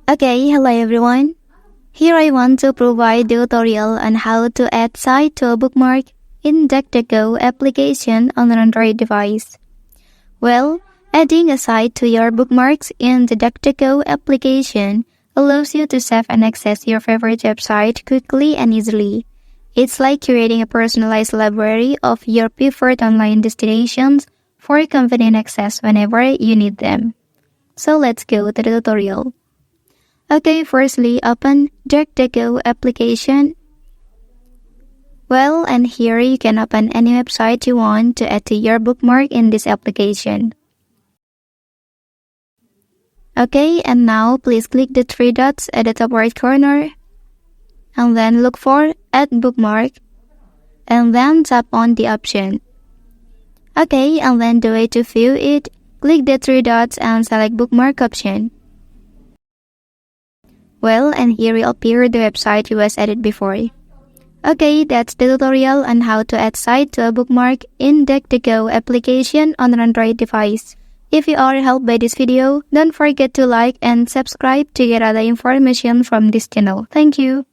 Okay, hello everyone. Here I want to provide the tutorial on how to add site to a bookmark in DuckduckGo application on an Android device. Well, adding a site to your bookmarks in the DuckduckGo application allows you to save and access your favorite website quickly and easily. It's like creating a personalized library of your preferred online destinations for convenient access whenever you need them. So let's go to the tutorial. Okay, firstly, open DuckduckGo application. Well, and here you can open any website you want to add to your bookmark in this application. Okay, and now please click the three dots at the top right corner, and then look for Add Bookmark, and then tap on the option. Okay, and then the way to view it, click the three dots and select Bookmark option. Well, and here will appear the website you was added before. Okay, that's the tutorial on how to add site to a bookmark in DuckduckGo application on an Android device. If you are helped by this video, don't forget to like and subscribe to get other information from this channel. Thank you.